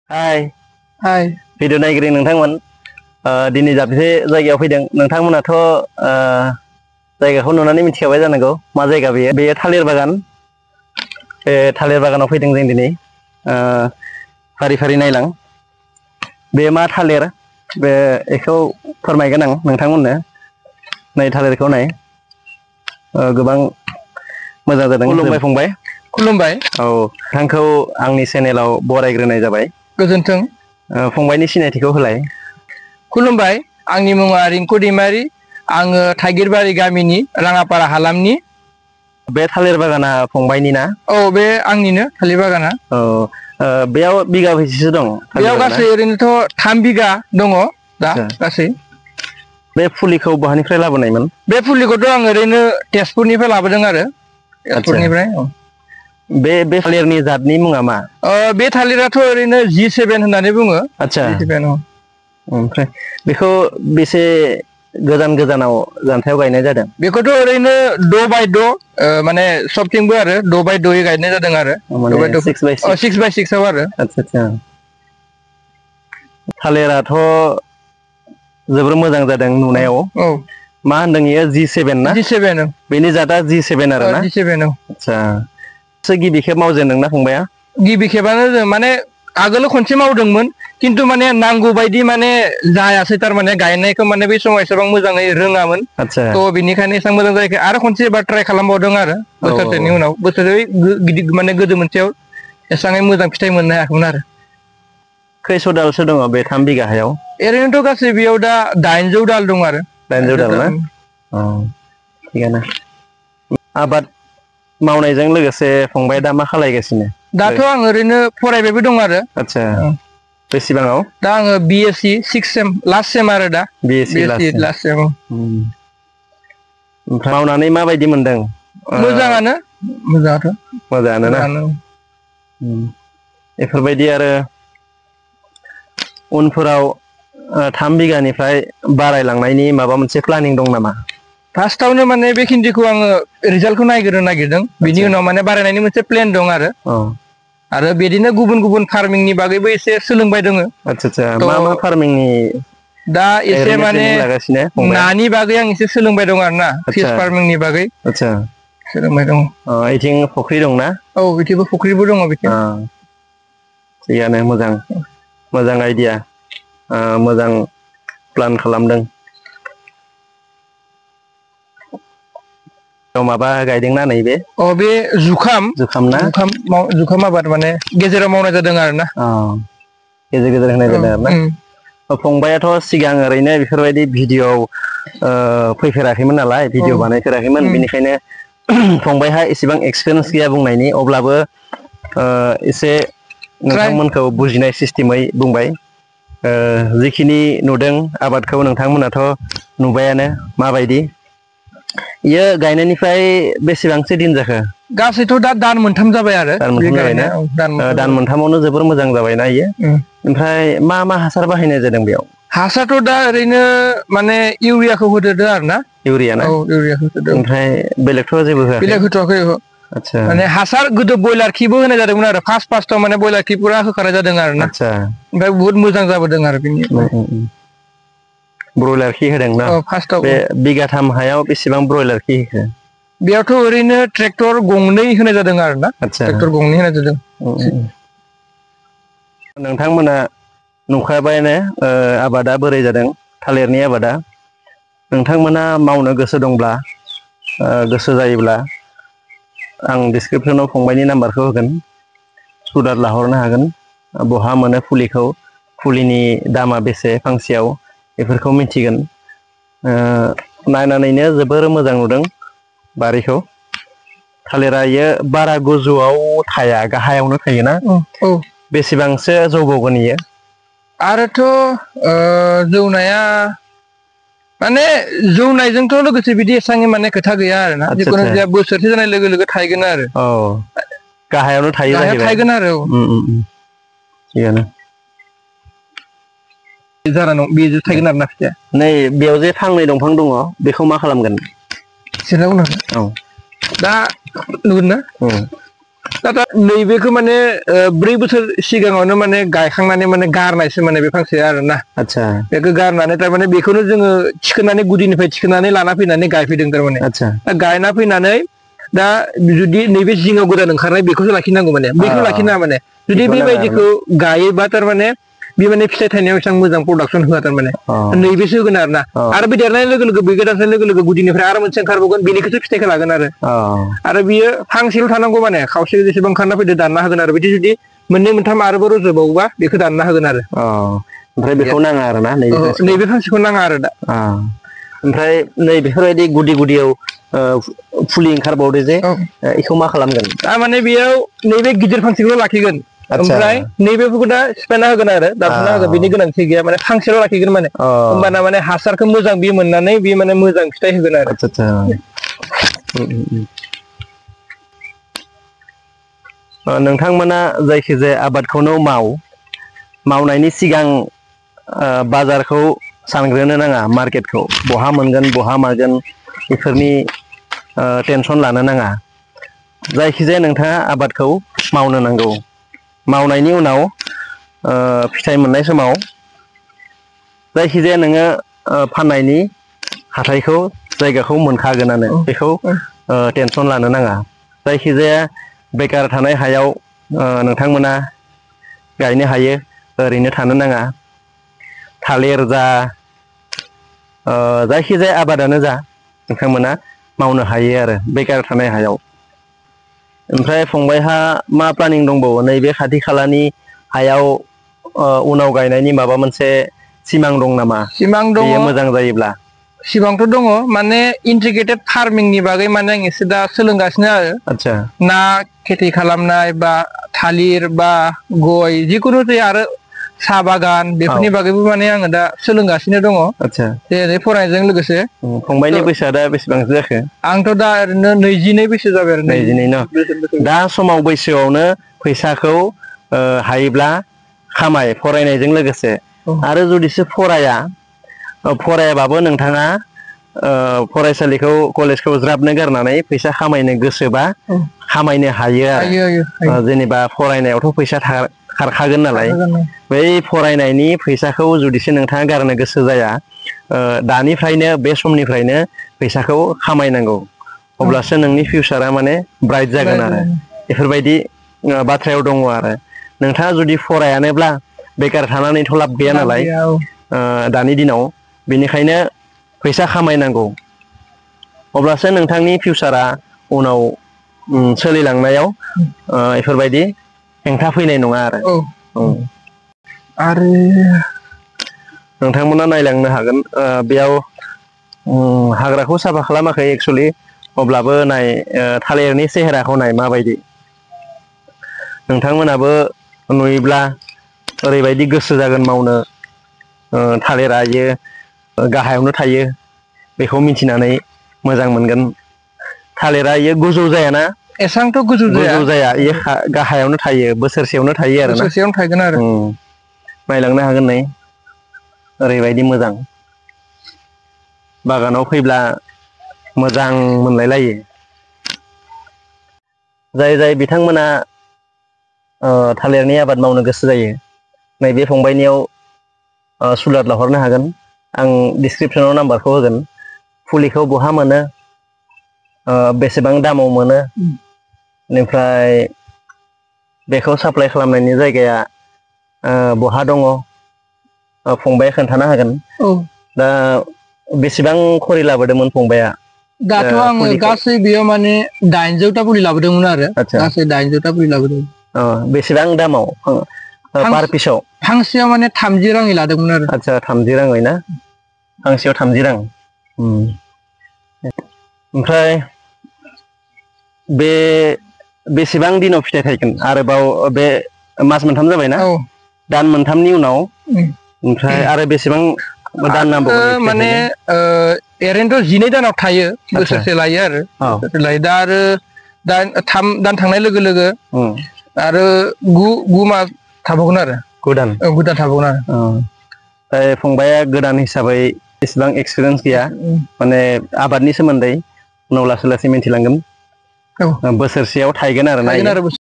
हाय हाय भिडिअ नायगिरि नोंथांमोन दिनै दाबसे जायगायाव फैदों नोंथांमोनाथ' जायगाखौ नुनानै मिथिखाबाय जानांगौ मा जायगा बेयो थालिर बागान बे थालिर बागानाव फैदों जों दिनै फारि फारि नायलां बे मा थालिर बेखौ फोरमायगोन आं नोंथांमोननो नै थालिरखौ नाय गोबां मोजां जादों खुलुमबाय फंबाय खुलुमबाय औ नोंथांखौ आंनि चेनेलाव बरायग्रोनाय जाबाय गोजोन्थों फंबायनि सिनायथिखौ होलाय खुलुमबाय आंनि मुङा रिंकु दैमारि आङो थाइगिरबारि गामिनि राङापारा हालामनि बे थालिर बागाना फंबायनि ना औ बे आंनिनो थालिर बागाना औ बेयाव बिगा बेसेसो दं बेयाव गासै ओरैनोथ' 3 बिगा दङ दा गासै बे फुलिखौ बहानिफ्राय लाबोनायमोन बे फुलिखौथ' आं ओरैनो तेजपुरनिफ्राय लाबोदों आरो तेजपुरनिफ्राय बे थालिरनि जातनि मुङा मा बे थालिराथ' ओरैनो G7 होननानै बुङो आच्छा G7 ओमफ्राय बेखौ बेसे गोजानाव जानथायाव गायनाय जादों बेखौथ' ओरैनो 6x6 माने सबथिंबो आरो 6x6 गायनाय जादों आरो 6x6 आव आरो आच्छा थालिराथ' जोबोर मोजां जादों नुनायाव मा होनदों इयो G7 ना G7 बेनि जातआ G7 आरो ना G7 आच्छा गिबि खेब मावजेनदोंना फंबाया गिबि खेबानो जों माने आगोल खनसे मावदोंमोन किन्तु माने नांगौ बायदि माने जायासै तारमाने गायनायखौ माने बै समाव एसेबां मोजाङै रोङामोन थ' बिनिखायनो एसेबां मोजां जायाखै आरो खनसे एबार ट्राय खालामबावदों आरो बोसोरसेनि उनाव बोसोरै माने गोदो मोनसेयाव एसेबां मोजां फिथाइ मोननो हायाखैमोन आरो खैस' दालसो दङ बे 3 बिगा हायाव ओरैनोथ' गासै बेयाव दा 800 दाल दं आरो 800 दाल ना थिगानो आबाद मावनायजों लोगोसे फंबाया दा मा खालायगासिनो दाथ' आं ओरैनो फरायबायबो दं आरो आच्छा बेसेबाङाव दा आङो BSc 6th same last sem आरो दा BSc लास्ट सेम ओमफ्राय मावनानै माबायदि मोनदों मोजाङानो ना बेफोरबायदि आरो उनफोराव 3 बिगानिफ्राय बारायलांनायनि माबा मोनसे प्लानिं दं नामा फार्स्टआवनो माने बे खिन्थिखौ आङो रिजाल्टखौ नायग्रोनो नागिरदों बिनि उनाव माने बारायनायनि मोनसे प्लेन दं आरो बिदिनो गुबुन गुबुन फार्मिंनि बागैबो एसे सोलोंबाय दङ आच्छा मा फार्मिंनि दा एसे माने नानि बागै आं एसे सोलोंबाय दं आरो ना फिश फार्मिंनि बागै सोलोंबाय दं इथिं फुख्रि दंना औ बिथिंबो फुख्रिबो दङ बिथिं थिगानो मोजां आइडिया मोजां प्लान खालामदों माबा गायदोंना नैबे बे जुखाम ना जुखाम आबाद माने गेजेराव मावनाय जादों आरो ना गेजेर होनाय जादों आरो ना फंबायाथ' सिगां ओरैनो बेफोरबायदि भिडिअ'आव फैफेराखैमोन नालाय भिडिअ बानायफेराखैमोन बेनिखायनो फंबायहा एसेबां एक्सपिरियेन्स गैया बुंनायनि अब्लाबो एसे नोंथांमोनखौ बुजिनाय सिस्टेमै बुंबाय जिखिनि नुदों आबादखौ नोंथांमोनाथ' नुबायानो माबायदि इयो गायनायनिफ्राय बेसेबांसो दिन जाखो गासैथ' दा दान मोनथाम जाबाय आरो दान मोनथामावनो जोबोर मोजां जाबायना इयो ओमफ्राय मा हासार बाहायनाय जादों बेयाव हासारथ' दा ओरैनो माने इउरियाखौ होदेरदो आरो ना इउरिया ना इउरियाखौ होदेरदो ओमफ्राय बेलेगथ' जेबो होआखै बेलेग होथ'वाखै आच्छा माने हासार गोदो बयलार खिबो होनाय जादोंमोन आरो फार्स्टआव माने बयलार खि पुरा होखानाय जादों आरो ना ओमफ्राय बुहुत मोजां जाबोदों आरो बेनिफ्राय ब्रयलार खि होदों ना बे बिगाथाम हायाव बेसेबां ब्रयलार खि होखो बेयावथ' ओरैनो ट्रेक्टर 2 होनाय जादों आरो ना ट्रेक्टर 2 होनाय जादों नोंथांमोना नुखाबायानो आबादा बोरै जादों थालिरनि आबादा नोंथांमोना मावनो गोसो दंब्ला गोसो जायोब्ला आं डिसक्रिपसनाव फंबायनि नाम्बारखौ होगोन सुलाद लाहरनो हागोन बहा मोनो फुलिनि दामा बेसे फांसेयाव बेफोरखौ मिथिगोन नायनानैनो जोबोर मोजां नुदों बारिखौ थालिरा इयो बारा गोजौआव थाया गाहायावनो थायोना बेसेबांसो जौबावगोन इयो आरोथ' जौनाया माने जौनायजोंथ' लोगोसे बिदि एसांनि माने खोथा गैया आरो ना जिखुनु जाया बोसोरसे जानाय लोगो लोगो थायगोन आरो गाहायावनो थायो जाहैबाय थायगोन आरो थिगानो बेजों थायगोन आरो ना फिथाइया नै बेयाव जे फांनै दंफां दङ बेखौ मा खालामगोन दा नुगोन ना दा नैबेखौ माने 4 बोसोर सिगाङावनो माने गायखांनानै माने गारनायसो माने बे फांसे आरोना आच्छा बेखौ गारनानै थारमाने बेखौनो जोङो थिखोनानै गुदिनिफ्राय थिखोनानै लाना फैनानै गायफैदों थारमाने आच्छा गायना फैनानै दा जुदि नैबे जिङाव गोदान ओंखारनाय बेखौसो लाखिनांगौ माने बेखौ लाखिनाङा माने जुदि बेबायदिखौ गायोबा थारमाने बे माने फिथाइ थायनायाव एसेबां मोजां प्रडाक्सन होआ थारमाने नैबेसो होगोन आरो बे देरनाय लोगो लोगो बे गोदान लोगो लोगो गुदिनिफ्राय आरो मोनसे ओंखारबावगोन बेनिखौसो फिथाइखौ लागोन आरो बियो फांसेल' थानांगौ माने खावसे जेसेबां ओंखारना फैदो दानना होगोन आरो बिदि जुदि 2 मोनथाम आरोबाव रज'बावोबा बेखौ दानना होगोन आरो ओमफ्राय बेखौ नाङा आरोना नैबे फांसेखौ नाङा आरो दा ओमफ्राय नै बेफोरबायदि गुदि गुदियाव फुलि ओंखारबावदो जे बेखौ मा खालामगोन थारमाने बेयाव नैबे गिदिर फांसेखौल' लाखिगोन ओमफ्राय नैबेफोरखौ दा सिफायना होगोन आरो दानस'ना होगोन बेनि गोनांथि गैया माने फांसेल' लाखिगोन माने होमबाना माने हासारखौ मोजां बे मोननानै बे माने मोजां फिथाइ होगोन आरो नोंथांमोना जायखिजाया आबादखौनो मावनायनि सिगां बाजारखौ सानग्रोनो नाङा मार्केटखौ बहा मोनगोन बहा मागोन बेफोरनि टेनसन लानो नाङा जायखिजाया नोंथाङा आबादखौ मावनो नांगौ मावनायनि उनाव फिथाइ मोननाय समाव जायखिजाया नोङो फाननायनि हाथायखौ जायगाखौ मोनखागोनानो बेखौ टेनसन लानो नाङा जायखिजाया बेकार थानाय हायाव नोंथांमोना गायनो हायो ओरैनो थानो नाङा थालिर जा जायखिजाया आबादानो जा नोंथांमोना मावनो हायो आरो बेकार थानाय हायाव ओमफ्राय फंबायहा मा प्लानिं दंबावो नैबे खाथि खालानि हायाव उनाव गायनायनि माबा मोनसे सिमां दं नामा सिमां दङ बेयो मोजां जायोब्ला सिमांथ' दङ माने इन्टिग्रेटेड फार्मिंनि बागै माने आं एसे दा सोलोंगासिनो आरो आच्छा ना खेथि खालामनाय बा थालिर बा गय जिखुनु जाया आरो साहा बागान बेफोरनि बागैबो माने आङो दा सोलोंगासिनो दङ आच्छा जेरै फरायनायजों लोगोसे फंबायनि बैसोआ दा बेसेबांसो जाखो आंथ' दा ओरैनो 22 बैसो जाबाय आरो 22 न दा समाव बैसोआवनो फैसाखौ हायोब्ला खामाय फरायनायजों लोगोसे आरो जुदिसो फरायाबाबो नोंथाङा फरायसालिखौ कलेजखौ ज्राबनो गारनानै फैसा खामायनो गोसोबा खामायनो हायो आरो जेनेबा फरायनायावथ' फैसा खारखागोन नालाय बै फरायनायनि फैसाखौ जुदिसो नोंथाङा गारनो गोसो जाया दानिफ्रायनो बे समनिफ्रायनो फैसाखौ खामायनांगौ अब्लासो नोंनि फिउचारा माने ब्राइट जागोन आरो बेफोरबायदि बाथ्रायाव दङ आरो नोंथाङा जुदि फरायानोब्ला बेकार थानानैथ' लाब गैया नालाय दानि दिनाव बेनिखायनो फैसा खामायनांगौ अब्लासो नोंथांनि फिउचारा उनाव सोलिलांनायाव बेफोरबायदि हेंथा फैनाय नङा आरो नोंथांमोना नायलांनो हागोन बेयाव हाग्राखौ साफा खालामाखै एक्सुवेलि अब्लाबो नाय थालिरनि सेहेराखौ नाय माबायदि नोंथांमोनाबो नुयोब्ला ओरैबायदि गोसो जागोन मावनो थालिरा इयो गाहायावनो थायो बेखौ मिथिनानै मोजां मोनगोन थालिरा इयो गोजौ जायाना एसांथ' गोजौ जाया इयो गाहायावनो थायो बोसोरसेयावनो थायो आरो ना बोसोरसेयावनो थागोन आरो नायलांनो हागोन नै ओरैबायदि मोजां बागानाव फैब्ला मोजां मोनलायलायो जाय जाय बिथांमोना थालिरनि आबाद मावनो गोसो जायो नैबे फंबायनियाव सुलाद लाहरनो हागोन आं डिसक्रिपसनाव नाम्बारखौ होगोन फुलिखौ बहा मोनो बेसेबां दामाव मोनो बेनिफ्राय बेखौ साप्लाइ खालामनायनि जायगाया बहा दङ फंबाया खोन्थानो हागोन दा बेसेबां खरि लाबोदोंमोन फंबाया दाथ' आङो गासै बेयाव माने 800टा फुलि लाबोदोंमोन आरो गासै 800टा फुलि लाबोदों बेसेबां दामाव पार पिसाव फांसेयाव माने 30 राङै लादोंमोन आरो आच्छा 30 राङै ना फांसेयाव 30 रां ओमफ्राय बे बेसेबां दिनाव फिथाइ थायगोन आरोबाव बे मास मोनथाम जाबायना दान मोनथामनि उनाव ओमफ्राय आरो बेसेबां दान नांबावगोन माने ओरैनोथ' 12 दानाव थायो बोसोरसे लायो आरो दा आरो 3 दान थांनाय लोगो लोगो आरो 9 मास थाबावगोन आरो 9 दान थाबावगोन आरो फंबाया गोदान हिसाबै एसेबां एक्सपिरियेन्स गैया माने आबादनि सोमोन्दै उनाव लासै लासै मिथिलांगोन बोसोरसेयाव थायगोन आरो ना